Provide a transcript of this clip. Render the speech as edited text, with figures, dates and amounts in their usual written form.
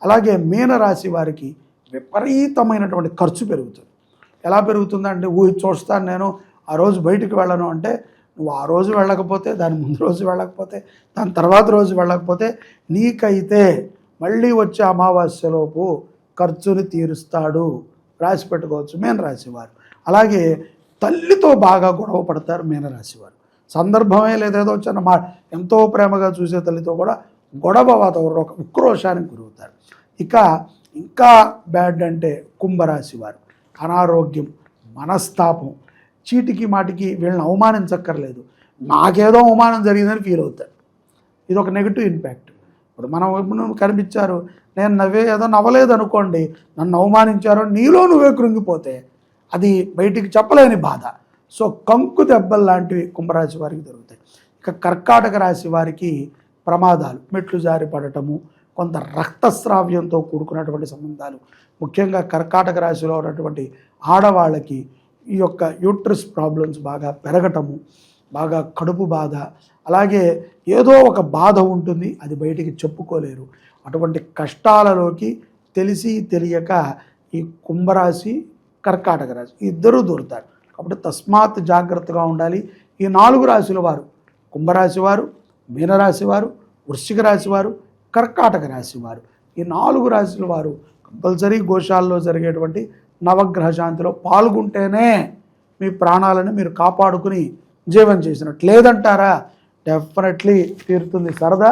అలాగే మీనరాశి వారికి విపరీతమైనటువంటి ఖర్చు పెరుగుతుంది. ఎలా పెరుగుతుందంటే చూస్తాను నేను ఆ రోజు బయటికి వెళ్ళను అంటే, నువ్వు ఆ రోజు వెళ్ళకపోతే, దాని ముందు రోజు వెళ్ళకపోతే, దాని తర్వాత రోజు వెళ్ళకపోతే నీకైతే మళ్ళీ వచ్చే అమావాస్యలోపు ఖర్చుని తీరుస్తాడు. రాసి పెట్టుకోవచ్చు మీనరాశి వారు. అలాగే తల్లితో బాగా గొడవ పడతారు మీనరాశి వారు. సందర్భమే లేదేదో చిన్న ఎంతో ప్రేమగా చూసే తల్లితో కూడా గొడవ వాతావరణం, ఒక ఉక్రోషానికి గురవుతారు. ఇంకా బ్యాడ్ అంటే కుంభరాశి వారు. అనారోగ్యం, మనస్తాపం, చీటికి మాటికి వీళ్ళని అవమానించక్కర్లేదు, నాకేదో అవమానం జరిగిందని ఫీల్ అవుతారు. ఇది ఒక నెగిటివ్ ఇంపాక్ట్. ఇప్పుడు మనం కనిపించారు, నేను ఏదో నవ్వలేదు అనుకోండి, నన్ను అవమానించారో నీలో నువ్వే కృంగిపోతే అది బయటికి చెప్పలేని బాధ. సో కంకు దెబ్బలు లాంటివి కుంభరాశి వారికి జరుగుతాయి. ఇక కర్కాటక రాశి వారికి ప్రమాదాలు, మెట్లు జారి పడటము, కొంత రక్తస్రావ్యంతో కూడుకున్నటువంటి సంబంధాలు, ముఖ్యంగా కర్కాటక రాశిలో ఉన్నటువంటి ఆడవాళ్ళకి ఈ యొక్క యూట్రస్ ప్రాబ్లమ్స్ బాగా పెరగటము, బాగా కడుపు బాధ, అలాగే ఏదో ఒక బాధ ఉంటుంది, అది బయటికి చెప్పుకోలేరు. అటువంటి కష్టాలలోకి తెలిసి తెలియక ఈ కుంభరాశి, కర్కాటక రాశి ఇద్దరూ దూరుతారు. కాబట్టి తస్మాత్ జాగ్రత్తగా ఉండాలి. ఈ 4 రాశుల వారు, కుంభరాశి వారు, మీనరాశి వారు, వృశ్చిక రాశి వారు, కర్కాటక రాశి వారు, ఈ 4 రాశుల వారు కంపల్సరీ గోశాలలో జరిగేటువంటి నవగ్రహ శాంతిలో పాల్గొంటేనే మీ ప్రాణాలను మీరు కాపాడుకుని జీవనం చేసినట్టు. లేదంటారా? డెఫినెట్లీ తీరుతుంది సరదా.